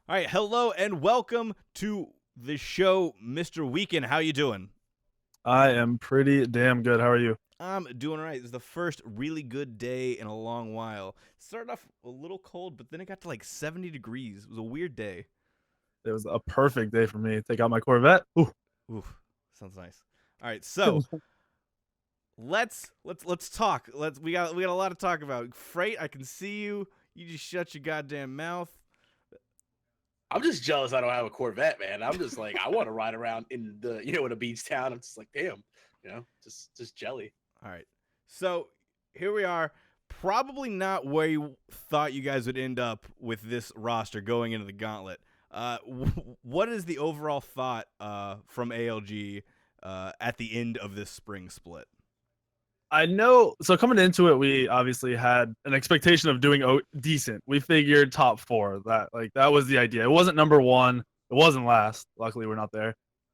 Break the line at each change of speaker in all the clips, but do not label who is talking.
All right, hello and welcome to the show, Mr. Weak3n. How you doing?
I am pretty damn good. How are you?
I'm doing all right. This is the first really good day in a long while. Started off a little cold, but then it got to like 70 degrees. It was a weird day.
It was a perfect day for me. Take out my Corvette. Ooh.
Oof, sounds nice. All right, so let's talk. We got a lot to talk about. Freight, I can see you. You just shut your goddamn mouth.
I'm just jealous I don't have a Corvette, man. I'm just like, I want to ride around in in a beach town. I'm just like, damn, just jelly.
All right. So here we are. Probably not where you thought you guys would end up with this roster going into the gauntlet. What is the overall thought from ALG at the end of this spring split?
I know. So coming into it, we obviously had an expectation of doing decent. We figured top four. That was the idea. It wasn't number one. It wasn't last. Luckily, we're not there.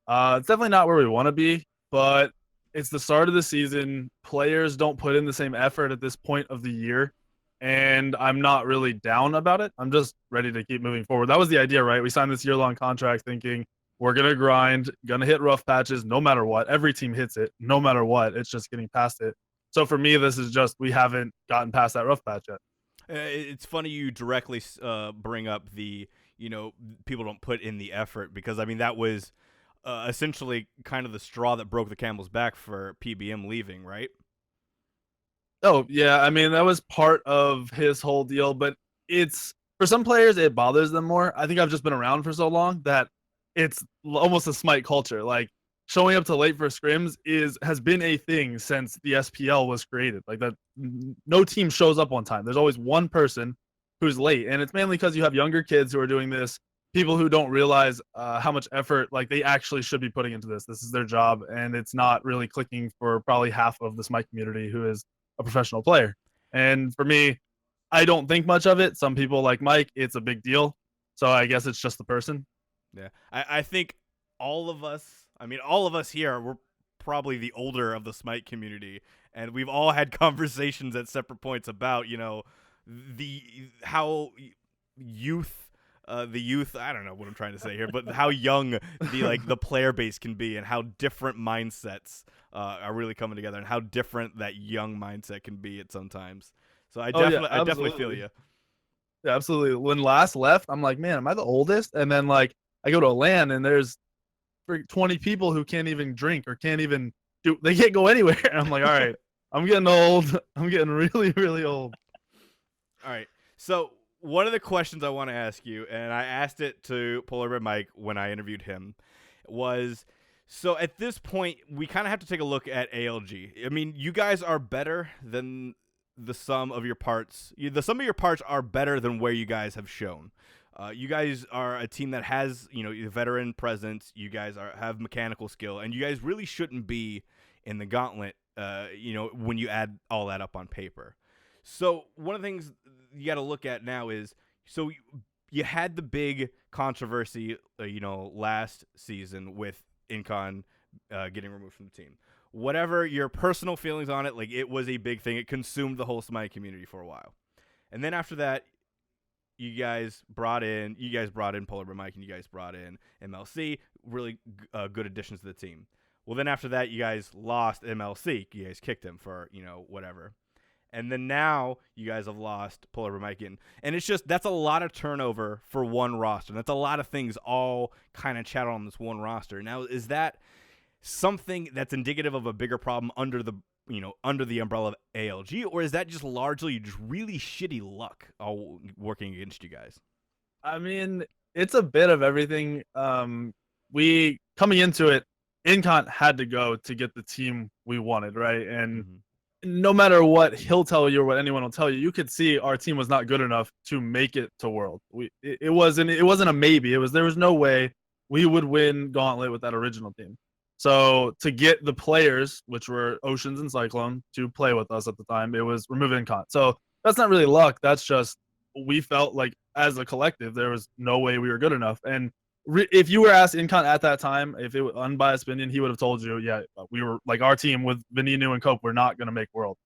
It's definitely not where we want to be, but it's the start of the season. Players don't put in the same effort at this point of the year, and I'm not really down about it. I'm just ready to keep moving forward. That was the idea, right? We signed this year-long contract thinking we're gonna grind, gonna hit rough patches no matter what. Every team hits it no matter what. It's just getting past it. So for me, this is just we haven't gotten past that rough patch yet.
It's funny you directly bring up the people don't put in the effort, because I mean that was essentially kind of the straw that broke the camel's back for PBM leaving, right?
Oh yeah, I mean that was part of his whole deal, but it's for some players it bothers them more. I think I've just been around for so long that it's almost a smite culture. Like showing up to late for scrims has been a thing since the SPL was created. Like that, no team shows up on time. There's always one person who's late, and it's mainly because you have younger kids who are doing this. People who don't realize how much effort like they actually should be putting into this. This is their job, and it's not really clicking for probably half of the Smite community who is a professional player. And for me, I don't think much of it. Some people like Mike, it's a big deal. So I guess it's just the person.
Yeah, I think all of us, I mean, all of us here, we're probably the older of the Smite community, and we've all had conversations at separate points about, the how youth the youth, I don't know what I'm trying to say here, but how young the player base can be, and how different mindsets are really coming together, and how different that young mindset can be at sometimes. So
Oh yeah,
I definitely feel
absolutely.
you.
Yeah, absolutely. When last left, I'm like, man, am I the oldest? And then like I go to a LAN and there's 20 people who can't even drink or can't even do. They can't go anywhere. And I'm like, all right, I'm getting old. I'm getting really, really old.
All right. So one of the questions I want to ask you, and I asked it to PolarBearMike when I interviewed him, was so at this point we kind of have to take a look at ALG. I mean, you guys are better than the sum of your parts. The sum of your parts are better than where you guys have shown. You guys are a team that has veteran presence. You guys have mechanical skill, and you guys really shouldn't be in the gauntlet. When you add all that up on paper. So one of the things you got to look at now is, so you had the big controversy, last season with Incon getting removed from the team. Whatever your personal feelings on it, like, it was a big thing. It consumed the whole Smite community for a while. And then after that, you guys brought in PolarBearMike, and you guys brought in MLC, really good additions to the team. Well, then after that, you guys lost MLC. You guys kicked him for, whatever. And then now you guys have lost PolarBearMike, and it's just, that's a lot of turnover for one roster. And that's a lot of things all kind of chatted on this one roster. Now, is that something that's indicative of a bigger problem under the umbrella of ALG, or is that just largely just really shitty luck all working against you guys?
I mean, it's a bit of everything. We coming into it, Incon had to go to get the team we wanted, right? And no matter what he'll tell you or what anyone will tell you, you could see our team was not good enough to make it to World. It wasn't a maybe. There was no way we would win Gauntlet with that original team. So to get the players, which were Oceans and Cyclone, to play with us at the time, it was remove Incon. So that's not really luck. That's just we felt like as a collective there was no way we were good enough. And if you were asked Incon at that time, if it was unbiased opinion, he would have told you, yeah, we were like our team with Veninu and Cope, we're not going to make World.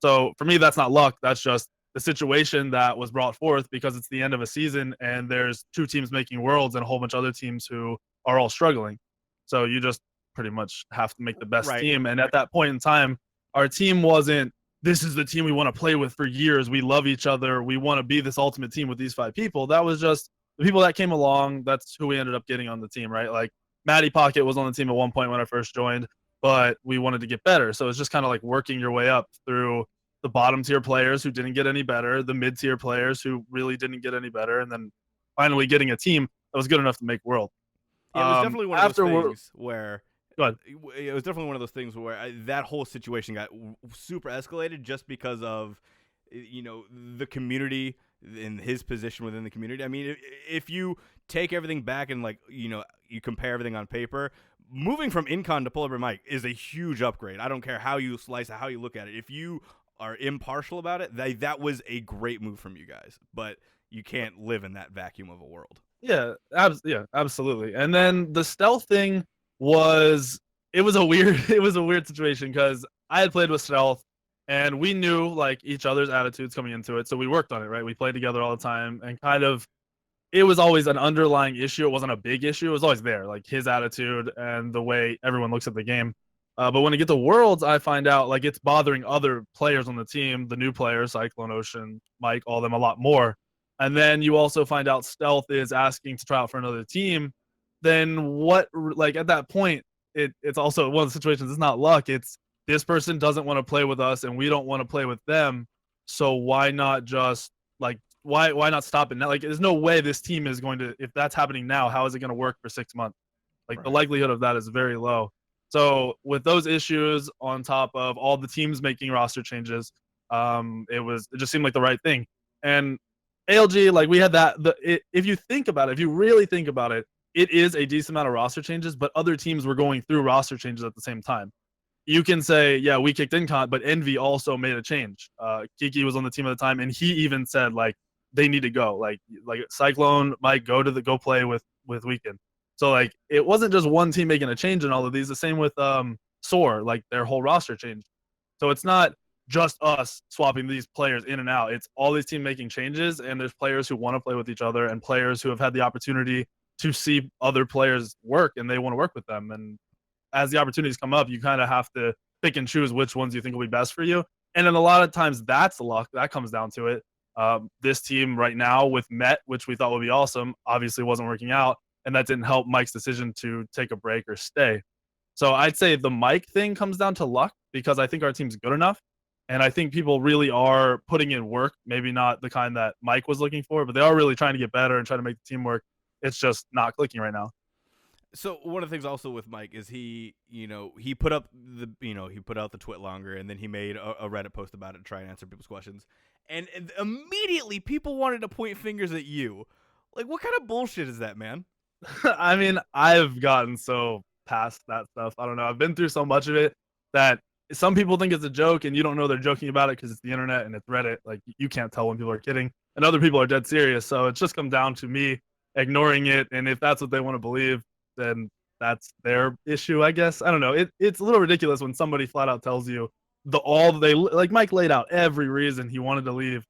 So for me, that's not luck. That's just the situation that was brought forth because it's the end of a season and there's 2 teams making worlds and a whole bunch of other teams who are all struggling. So you just pretty much have to make the best
Right.
team. And at that point in time, our team wasn't, this is the team we want to play with for years. We love each other. We want to be this ultimate team with these 5 people. That was just the people that came along. That's who we ended up getting on the team, right? Like Matty Pocket was on the team at one point when I first joined, but we wanted to get better. So it's just kind of like working your way up through the bottom tier players who didn't get any better, the mid tier players who really didn't get any better, and then finally getting a team that was good enough to make world.
Yeah, it was definitely one of those things where
Go ahead.
it was definitely one of those things where that whole situation got super escalated just because of the community in his position within the community. I mean, if you take everything back and you compare everything on paper, moving from Incon to PolarBearMike is a huge upgrade. I don't care how you slice it, how you look at it. If you are impartial about it, that was a great move from you guys, but you can't live in that vacuum of a world.
Yeah, absolutely. And then the stealth thing was a weird situation because I had played with stealth and we knew like each other's attitudes coming into it, so we worked on it, right? We played together all the time, and kind of it was always an underlying issue. It wasn't a big issue. It was always there, like his attitude and the way everyone looks at the game. But when I get to Worlds, I find out like it's bothering other players on the team, the new players, Cyclone, Ocean, Mike, all of them a lot more. And then you also find out Stealth is asking to try out for another team. Then what, like at that point, it's also one of the situations, it's not luck. It's this person doesn't want to play with us and we don't want to play with them. So why not just like, why not stop it now? Like, there's no way this team is going to, if that's happening now, how is it going to work for 6 months? Like the likelihood of that is very low. So with those issues on top of all the teams making roster changes, it just seemed like the right thing. And ALG, like we had that. If you think about it, if you really think about it, it is a decent amount of roster changes, but other teams were going through roster changes at the same time. You can say, yeah, we kicked Incon, but Envy also made a change. Kiki was on the team at the time, and he even said like they need to go. Like Cyclone might go play with Weak3n. So like it wasn't just one team making a change in all of these. The same with Soar, like their whole roster changed. So it's not just us swapping these players in and out. It's all these teams making changes, and there's players who want to play with each other and players who have had the opportunity to see other players work and they want to work with them. And as the opportunities come up, you kind of have to pick and choose which ones you think will be best for you. And then a lot of times that's the luck that comes down to it. This team right now with Met, which we thought would be awesome, obviously wasn't working out. And that didn't help Mike's decision to take a break or stay. So I'd say the Mike thing comes down to luck because I think our team's good enough. And I think people really are putting in work, maybe not the kind that Mike was looking for, but they are really trying to get better and trying to make the team work. It's just not clicking right now.
So one of the things also with Mike is he put up he put out the twit longer, and then he made a Reddit post about it to try and answer people's questions. And immediately people wanted to point fingers at you. Like, what kind of bullshit is that, man?
I mean, I've gotten so past that stuff. I don't know. I've been through so much of it that some people think it's a joke and you don't know they're joking about it because it's the internet and it's Reddit. Like, you can't tell when people are kidding, and other people are dead serious. So it's just come down to me ignoring it. And if that's what they want to believe, then that's their issue, I guess. I don't know. It's a little ridiculous when somebody flat out tells you like Mike laid out every reason he wanted to leave.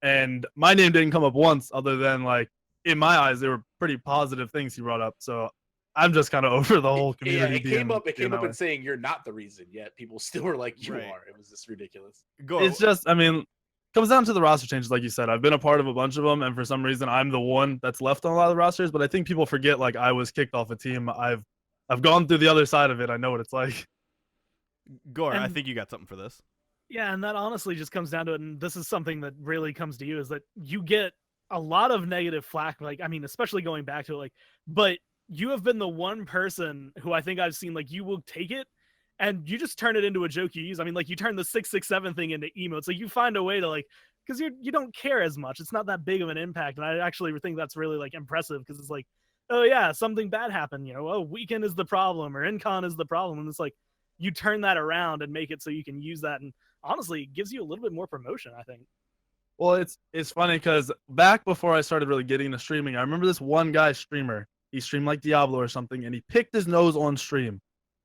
And my name didn't come up once other than like, in my eyes, they were pretty positive things he brought up. So I'm just kind of over the whole community.
It came up and saying you're not the reason, yet people still were like, you are. It was just ridiculous.
It's just, I mean, comes down to the roster changes, like you said. I've been a part of a bunch of them, and for some reason, I'm the one that's left on a lot of the rosters. But I think people forget, like, I was kicked off a team. I've gone through the other side of it. I know what it's like.
Gore, I think you got something for this.
Yeah, and that honestly just comes down to it, and this is something that really comes to you, is that you get a lot of negative flack, like, I mean, especially going back to it, like, but you have been the one person who I think I've seen, like, you will take it and you just turn it into a joke you use. I mean, like, you turn the 667 thing into emotes. Like, you find a way to, like, because you don't care as much. It's not that big of an impact. And I actually think that's really, like, impressive, because it's like, oh, yeah, something bad happened. You know, oh, Weak3n is the problem, or Incon is the problem. And it's like, you turn that around and make it so you can use that. And honestly, it gives you a little bit more promotion, I think.
Well, it's funny because back before I started really getting into streaming, I remember this one guy streamer. He streamed like Diablo or something, and he picked his nose on stream.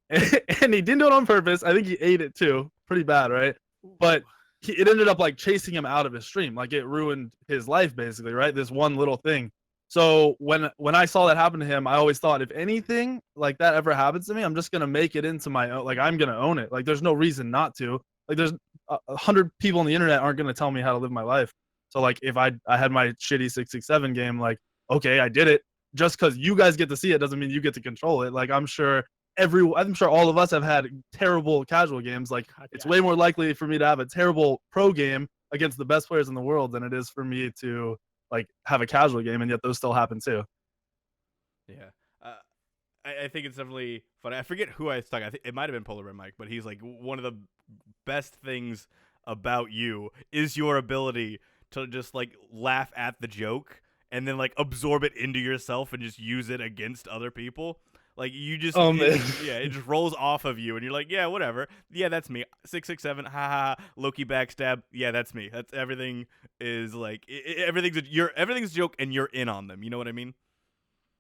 And he didn't do it on purpose. I think he ate it too. Pretty bad, right? But it ended up like chasing him out of his stream. Like it ruined his life basically, right? This one little thing. So when I saw that happen to him, I always thought if anything like that ever happens to me, I'm just gonna make it into my own. Like I'm gonna own it. Like there's no reason not to. Like there's 100 people on the internet aren't gonna tell me how to live my life. So like if I had my shitty 667 game, like okay, I did it. Just because you guys get to see it doesn't mean you get to control it. Like I'm sure all of us have had terrible casual games. Like it's way more likely for me to have a terrible pro game against the best players in the world than it is for me to like have a casual game, and yet those still happen too.
Yeah. I think it's definitely funny. I forget who I stuck. I think it might have been PolarBearMike, but he's like, one of the best things about you is your ability to just like laugh at the joke and then like absorb it into yourself and just use it against other people. Like you just, it just rolls off of you, and you're like, yeah, whatever. Yeah, that's me. 667, haha. Loki backstab. Yeah, that's me. That's everything. Is like everything's a joke, and you're in on them. You know what I mean?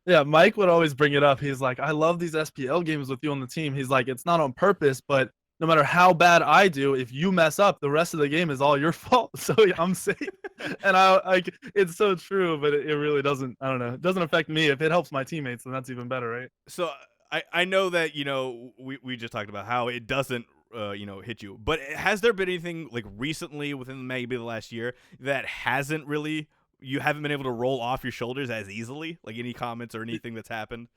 Yeah, Mike would always bring it up. He's like, I love these SPL games with you on the team. He's like, it's not on purpose, but no matter how bad I do, if you mess up, the rest of the game is all your fault. So I'm safe. And it's so true, but it really doesn't. I don't know. It doesn't affect me. If it helps my teammates, then that's even better, right?
So I know that we just talked about how it doesn't hit you, but has there been anything like recently within maybe the last year that hasn't really you haven't been able to roll off your shoulders as easily? Like any comments or anything that's happened?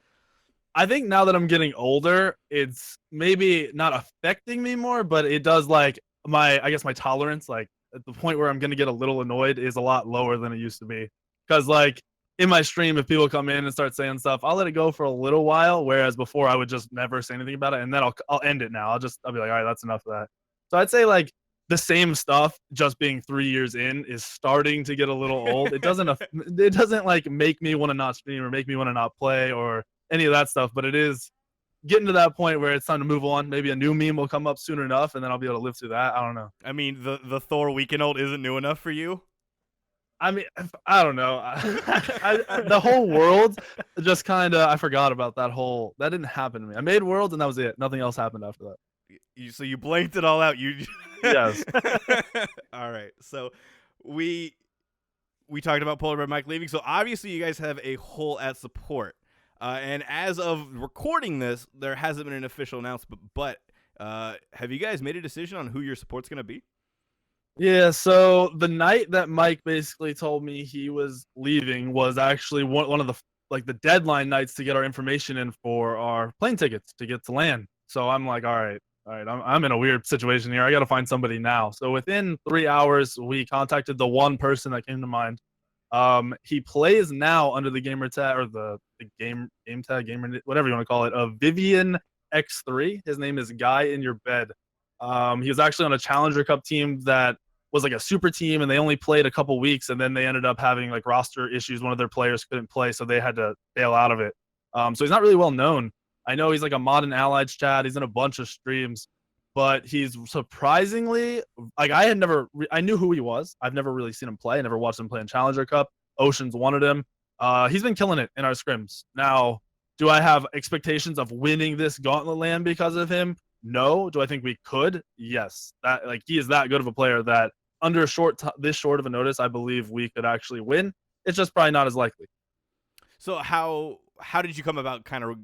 I think now that I'm getting older, it's maybe not affecting me more, but it does like my tolerance, like at the point where I'm going to get a little annoyed is a lot lower than it used to be. Cause like in my stream, if people come in and start saying stuff, I'll let it go for a little while. Whereas before I would just never say anything about it. And then I'll end it now. I'll be like, all right, that's enough of that. So I'd say like the same stuff just being 3 years in is starting to get a little old. It doesn't like make me want to not stream or make me want to not play or any of that stuff, but it is getting to that point where it's time to move on. Maybe a new meme will come up soon enough, and then I'll be able to live through that. I don't know.
I mean, the Thor Weak3n isn't new enough for you?
I mean, I don't know. The whole world just kind of, I forgot about that didn't happen to me. I made worlds and that was it. Nothing else happened after that.
So you blanked it all out.
Yes.
All right. So we talked about PolarBearMike leaving. So obviously you guys have a hole at support. And as of recording this, there hasn't been an official announcement, but have you guys made a decision on who your support's going to be?
Yeah, so the night that Mike basically told me he was leaving was actually one of the deadline nights to get our information in for our plane tickets to get to LAN. So I'm like, all right, I'm in a weird situation here. I got to find somebody now. So within 3 hours, we contacted the one person that came to mind. He plays now under the gamer tag or the game tag, whatever you want to call it, of Vivian X3. His name is GuyInYourBed. He was actually on a Challenger Cup team that was like a super team, and they only played a couple weeks, and then they ended up having like roster issues. One of their players couldn't play, so they had to bail out of it. So he's not really well known. I know he's like a mod in Allied's chat. He's in a bunch of streams, but he's surprisingly like I knew who he was. I've never really seen him play. I never watched him play in Challenger Cup. Oceans wanted him. He's been killing it in our scrims. Now, do I have expectations of winning this gauntlet land because of him? No. Do I think we could? Yes. That like he is that good of a player that under this short of a notice, I believe we could actually win. It's just probably not as likely.
So how did you come about kind of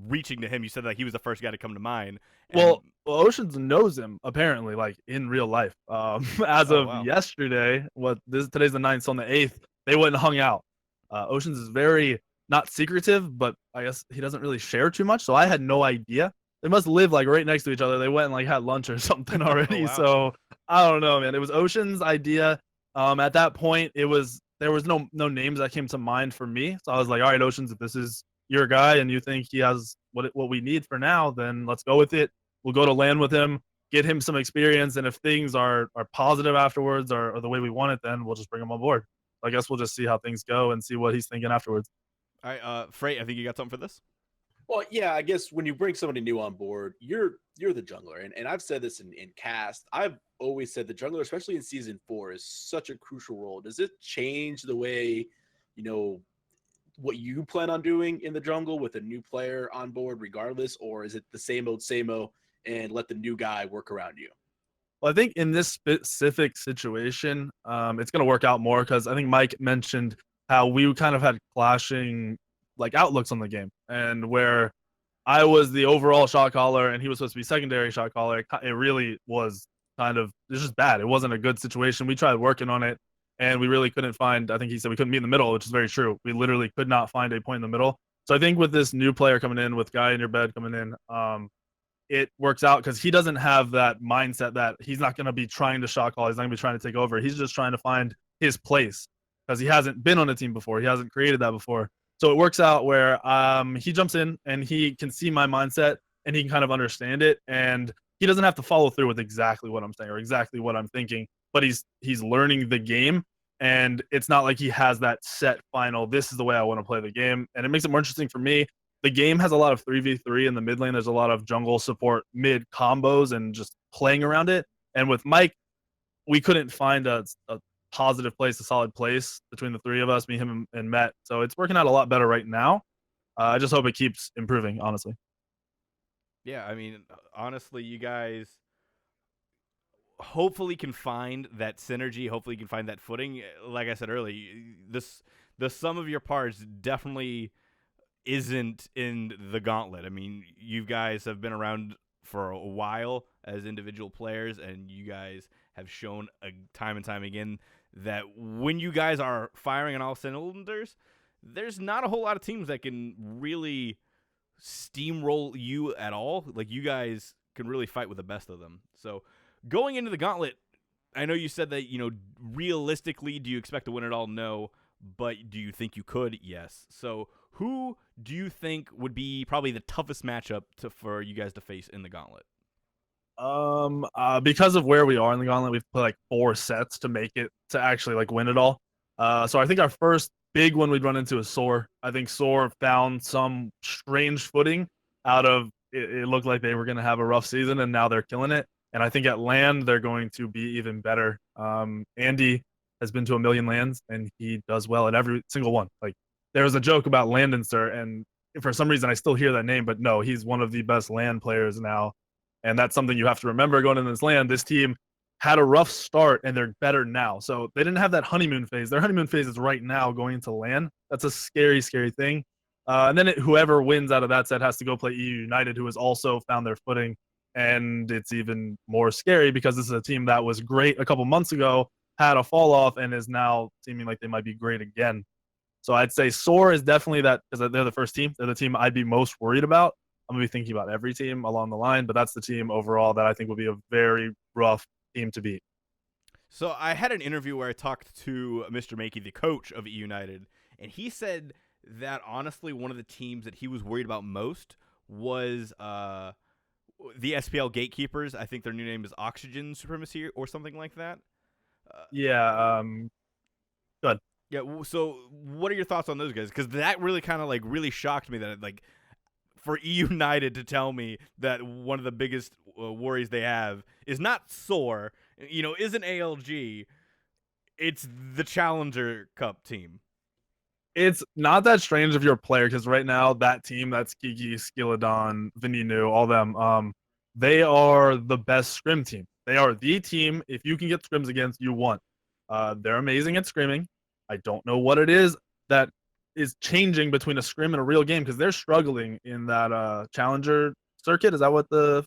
reaching to him? You said that he was the first guy to come to mind.
Well, Oceans knows him apparently, like in real life. As of yesterday, today's the 9th, so on the 8th, they went and hung out. Oceans is very not secretive, but I guess he doesn't really share too much. So I had no idea. They must live like right next to each other. They went and like had lunch or something already.
Wow.
So I don't know, man. It was Ocean's idea. At that point, there was no names that came to mind for me. So I was like, all right, Oceans, if this is your guy and you think he has what we need for now, then let's go with it. We'll go to LAN with him, get him some experience, and if things are positive afterwards or the way we want it, then we'll just bring him on board. I guess we'll just see how things go and see what he's thinking afterwards.
All right, Freight, I think you got something for this.
Well, yeah, I guess when you bring somebody new on board, you're the jungler. And I've said this in cast. I've always said the jungler, especially in season 4, is such a crucial role. Does it change the way, what you plan on doing in the jungle with a new player on board regardless? Or is it the same old, and let the new guy work around you?
Well, I think in this specific situation, it's going to work out more because I think Mike mentioned how we kind of had clashing like outlooks on the game, and where I was the overall shot caller and he was supposed to be secondary shot caller. It really was it's just bad. It wasn't a good situation. We tried working on it and we really couldn't find, I think he said we couldn't meet in the middle, which is very true. We literally could not find a point in the middle. So I think with this new player coming in, with GuyInYourBed coming in, it works out because he doesn't have that mindset that he's not going to be trying to shot call. He's not going to be trying to take over. He's just trying to find his place because he hasn't been on a team before. He hasn't created that before. So it works out where he jumps in and he can see my mindset and he can kind of understand it. And he doesn't have to follow through with exactly what I'm saying or exactly what I'm thinking, but he's learning the game. And it's not like he has that set final, this is the way I want to play the game. And it makes it more interesting for me. The game has a lot of 3v3 in the mid lane. There's a lot of jungle support mid combos and just playing around it. And with Mike, we couldn't find a positive place, a solid place between the three of us, me, him, and Met. So it's working out a lot better right now. I just hope it keeps improving, honestly.
Yeah, I mean, honestly, you guys hopefully can find that synergy. Hopefully you can find that footing. Like I said earlier, the sum of your parts definitely isn't in the gauntlet. I mean, you guys have been around for a while as individual players, and you guys have shown time and time again that when you guys are firing on all cylinders, there's not a whole lot of teams that can really steamroll you at all. Like, you guys can really fight with the best of them. So going into the gauntlet, I know you said that, realistically, do you expect to win it all? No. But do you think you could? Yes. So who do you think would be probably the toughest matchup for you guys to face in the gauntlet?
Because of where we are in the gauntlet, we've played like 4 sets to make it to actually like win it all. So I think our first big one we'd run into is Soar. I think Soar found some strange footing out of it. It looked like they were going to have a rough season, and now they're killing it. And I think at land they're going to be even better. Andy has been to 1 million lands, and he does well at every single one. Like, there was a joke about Landenser, and for some reason I still hear that name, but no, he's one of the best land players now. And that's something you have to remember going into this land. This team had a rough start, and they're better now. So they didn't have that honeymoon phase. Their honeymoon phase is right now going into land. That's a scary, scary thing. And then whoever wins out of that set has to go play EU United, who has also found their footing. And it's even more scary because this is a team that was great a couple months ago, had a fall off, and is now seeming like they might be great again. So I'd say Soar is definitely that, because they're the first team. They're the team I'd be most worried about. I'm going to be thinking about every team along the line, but that's the team overall that I think will be a very rough team to beat.
So I had an interview where I talked to Mr. Makey, the coach of EU United, and he said that honestly one of the teams that he was worried about most was the SPL Gatekeepers. I think their new name is Oxygen Supremacy or something like that.
Yeah. Good.
Yeah. So what are your thoughts on those guys? Because that really kind of really shocked me that for EU United to tell me that one of the biggest worries they have is not Soar, isn't ALG, it's the Challenger Cup team.
It's not that strange if you're a player, because right now that team, that's Kiki, Skilladon, Veninu, all them, they are the best scrim team. They are the team, if you can get scrims against, you won. They're amazing at scrimming. I don't know what it is that is changing between a scrim and a real game, because they're struggling in that challenger circuit. Is that what the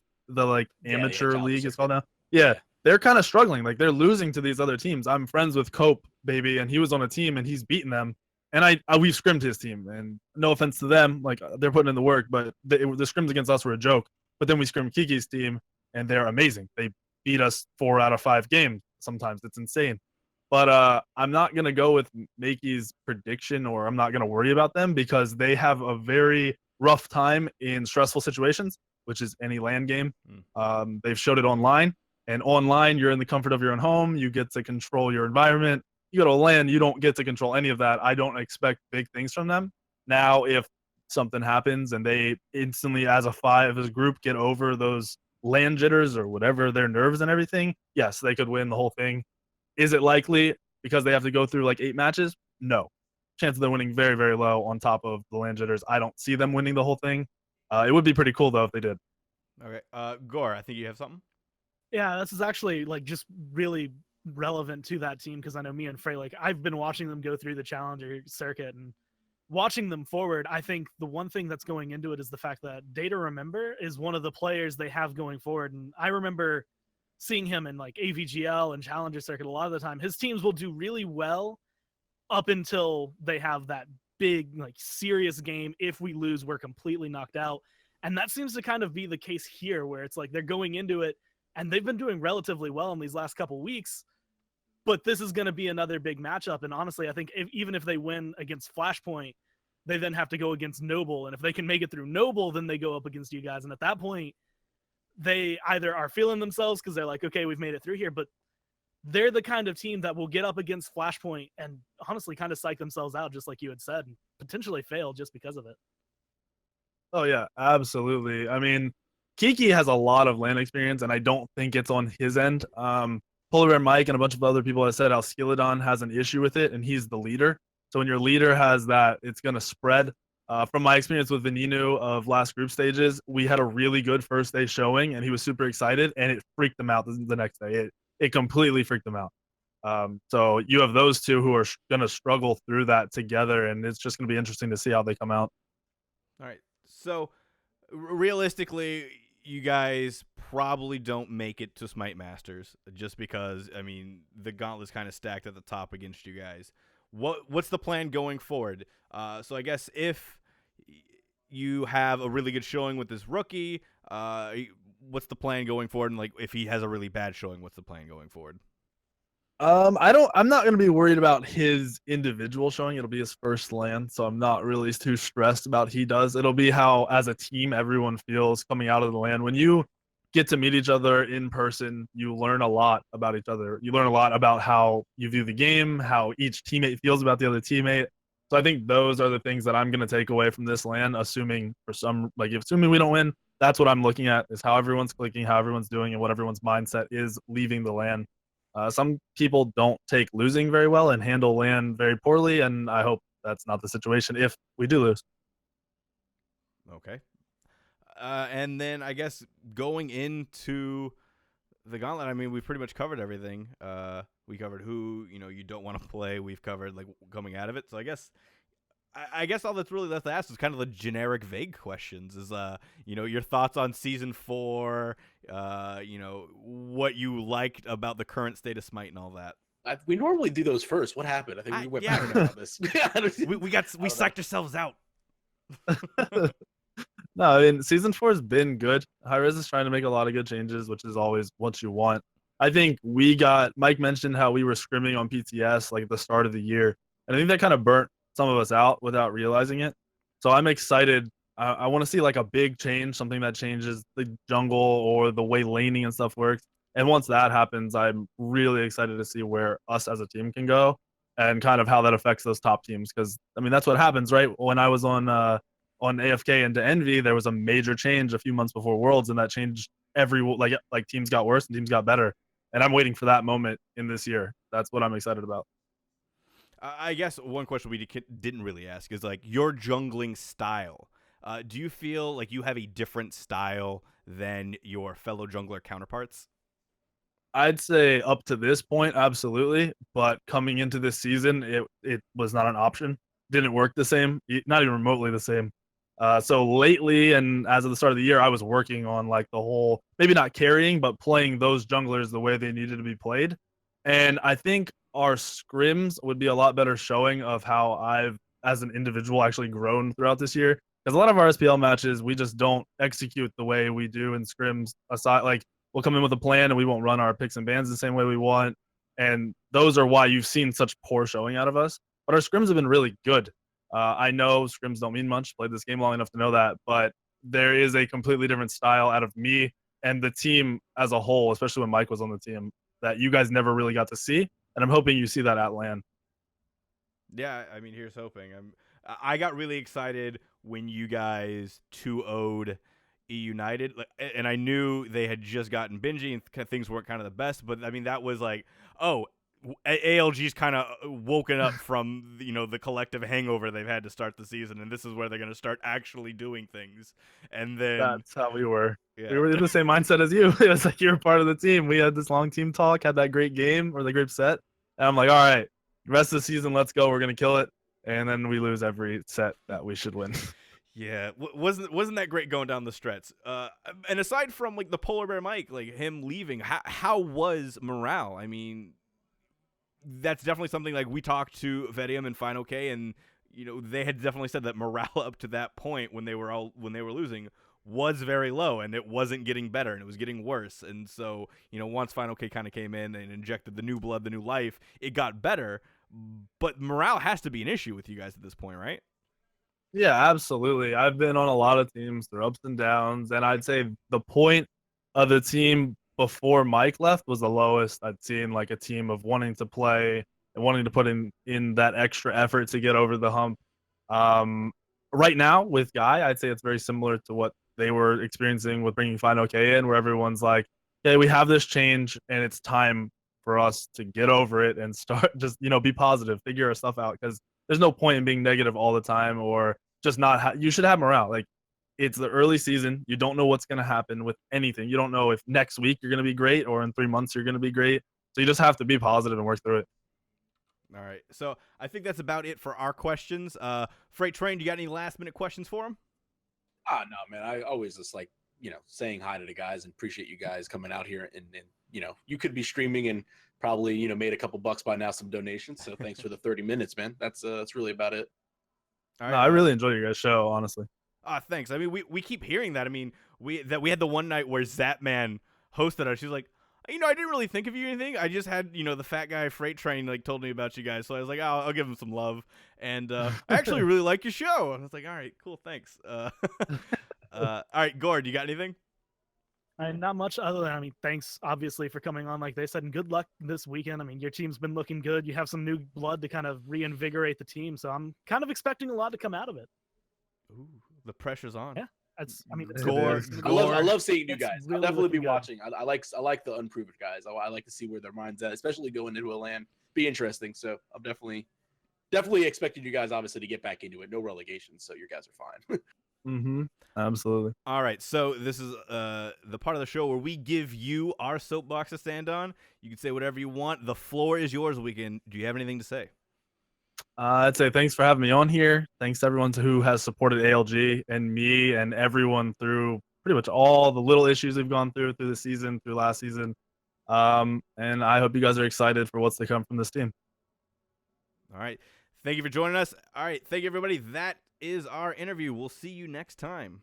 amateur league is called now? Yeah, they're kind of struggling. Like, they're losing to these other teams. I'm friends with Cope, baby, and he was on a team and he's beaten them. And we've scrimmed his team, and no offense to them, like, they're putting in the work, but the scrims against us were a joke. But then we scrimmed Kiki's team, and they're amazing. They beat us 4 out of 5 games. Sometimes it's insane. But I'm not going to go with Makey's prediction, or I'm not going to worry about them, because they have a very rough time in stressful situations, which is any land game. They've showed it online. And online, you're in the comfort of your own home. You get to control your environment. You go to land, you don't get to control any of that. I don't expect big things from them. Now, if something happens and they instantly, as a group, get over those land jitters or whatever, their nerves and everything, yes, they could win the whole thing. Is it likely because they have to go through 8 matches? No. Chance of them winning very, very low on top of the land jitters. I don't see them winning the whole thing. It would be pretty cool, though, if they did.
Okay. Gore, I think you have something?
Yeah, this is actually like just really relevant to that team because I know me and Frey, like I've been watching them go through the challenger circuit and watching them forward. I think the one thing that's going into it is the fact that Data Remember is one of the players they have going forward. And I remember seeing him in like AVGL and challenger circuit a lot of the time. His teams will do really well up until they have that big, like serious game. If we lose, we're completely knocked out. And that seems to kind of be the case here, where it's like they're going into it and they've been doing relatively well in these last couple weeks, but this is going to be another big matchup. And honestly, I think even if they win against Flashpoint, they then have to go against Noble. And if they can make it through Noble, then they go up against you guys. And at that point, they either are feeling themselves because they're like, okay, we've made it through here, but they're the kind of team that will get up against Flashpoint and honestly kind of psych themselves out, just like you had said, and potentially fail just because of it.
Oh yeah, absolutely. I mean, Kiki has a lot of LAN experience, and I don't think it's on his end. PolarBearMike and a bunch of other people have said how Skilladon has an issue with it, and he's the leader. So when your leader has that, it's going to spread. From my experience with Veninu of last group stages, we had a really good first day showing, and he was super excited, and it freaked him out the next day. It completely freaked him out. So you have those two who are going to struggle through that together, and it's just going to be interesting to see how they come out.
All right. So realistically, you guys probably don't make it to Smite Masters just because, I mean, the gauntlet's kind of stacked at the top against you guys. What's the plan going forward? So I guess if you have a really good showing with this rookie, what's the plan going forward? And like, if he has a really bad showing, what's the plan going forward?
I'm not going to be worried about his individual showing. It'll be his first LAN, so I'm not really too stressed about he does. It'll be how, as a team, everyone feels coming out of the LAN. When you get to meet each other in person, you learn a lot about each other. You learn a lot about how you view the game, how each teammate feels about the other teammate. So I think those are the things that I'm going to take away from this LAN, assuming we don't win. That's what I'm looking at, is how everyone's clicking, how everyone's doing, and what everyone's mindset is leaving the LAN. Some people don't take losing very well and handle LAN very poorly, and I hope that's not the situation if we do lose.
Okay. And then I guess going into the gauntlet, I mean, we've pretty much covered everything. We covered who, you don't want to play. We've covered like coming out of it. So I guess all that's really left to ask is kind of the generic vague questions is, your thoughts on season 4, what you liked about the current state of Smite and all that.
We normally do those first. What happened? I think we went back on this.
we psyched ourselves out.
No, I mean, season 4 has been good. Hi-Rez is trying to make a lot of good changes, which is always what you want. I think Mike mentioned how we were scrimming on PTS like at the start of the year. And I think that kind of burnt some of us out without realizing it. So I'm excited. I want to see like a big change, something that changes the jungle or the way laning and stuff works. And once that happens, I'm really excited to see where us as a team can go and kind of how that affects those top teams. Because, I mean, that's what happens, right? When I was on AFK into Envy, there was a major change a few months before Worlds, and that changed like teams got worse and teams got better. And I'm waiting for that moment in this year. That's what I'm excited about.
I guess one question we didn't really ask is like your jungling style. Do you feel like you have a different style than your fellow jungler counterparts?
I'd say up to this point, absolutely. But coming into this season, it was not an option. Didn't work the same, not even remotely the same. So lately, and as of the start of the year, I was working on like the whole, maybe not carrying, but playing those junglers the way they needed to be played. And I think our scrims would be a lot better showing of how I've, as an individual, actually grown throughout this year. Because a lot of our SPL matches, we just don't execute the way we do in scrims. Aside, like we'll come in with a plan and we won't run our picks and bans the same way we want. And those are why you've seen such poor showing out of us. But our scrims have been really good. I know scrims don't mean much. Played this game long enough to know that. But there is a completely different style out of me and the team as a whole, especially when Mike was on the team, that you guys never really got to see. And I'm hoping you see that at LAN.
Yeah, I mean, here's hoping. I got really excited when you guys 2-0'd E United, and I knew they had just gotten Benji and things weren't kind of the best, but I mean, that was like, oh, ALG's kind of woken up from the collective hangover they've had to start the season, and this is where they're going to start actually doing things. And then
That's how we were.
yeah.
We were in the same mindset as you. It was like you were part of the team. We had this long team talk, had that great game or the great set, and I'm like, all right, rest of the season, let's go. We're gonna kill it, and then we lose every set that we should win.
Yeah, wasn't that great going down the stretch? And aside from like the PolarBearMike, like him leaving, how was morale? I mean, that's definitely something like we talked to Vedium and Final K, and they had definitely said that morale up to that point when they were losing was very low, and it wasn't getting better, and it was getting worse. And so once Final K kind of came in and injected the new blood, the new life, it got better. But morale has to be an issue with you guys at this point, right?
Yeah, absolutely. I've been on a lot of teams through ups and downs, and I'd say the point of the team before Mike left was the lowest I'd seen, like a team of wanting to play and wanting to put in that extra effort to get over the hump. Right now with Guy, I'd say it's very similar to what they were experiencing with bringing Final K in, where everyone's like, "Okay, we have this change, and it's time for us to get over it and start just be positive, figure our stuff out." Because there's no point in being negative all the time or just not. You should have morale. Like it's the early season. You don't know what's going to happen with anything. You don't know if next week you're going to be great or in 3 months you're going to be great. So you just have to be positive and work through it.
All right. So I think that's about it for our questions. Freight Train, do you got any last minute questions for him?
No, man. I always just like, saying hi to the guys and appreciate you guys coming out here and you could be streaming and probably, made a couple bucks by now, some donations. So thanks for the 30 minutes, man. That's really about it.
All right,
No, I really enjoy your guys' show, honestly.
Thanks. I mean, we keep hearing that. I mean, we had the one night where Zapman hosted us. She was like, I didn't really think of you or anything. I just had, the fat guy Freight Train like told me about you guys. So I was like, I'll give him some love. And I actually really like your show. And I was like, all right, cool, thanks. All right, Gord, you got anything?
Not much other than, thanks obviously for coming on, like they said, and good luck this weekend. Your team's been looking good. You have some new blood to kind of reinvigorate the team. So I'm kind of expecting a lot to come out of it.
Ooh, the pressure's on.
Yeah. It's
Gore.
I love seeing you guys.
Really
I'll definitely be
looking good.
watching. I like the unproven guys. I like to see where their mind's at, especially going into a LAN. Be interesting. So I'm definitely expecting you guys obviously to get back into it. No relegation, so you guys are fine.
Mm-hmm. Absolutely.
All right, so this is the part of the show where we give you our soapbox to stand on. You can say whatever you want. The floor is yours, Weekend. Do you have anything to say?
I'd say thanks for having me on here. Thanks to everyone who has supported ALG and me and everyone through pretty much all the little issues we've gone through the season, through last season. And I hope you guys are excited for what's to come from this team.
All right. Thank you for joining us. All right. Thank you, everybody. That is our interview. We'll see you next time.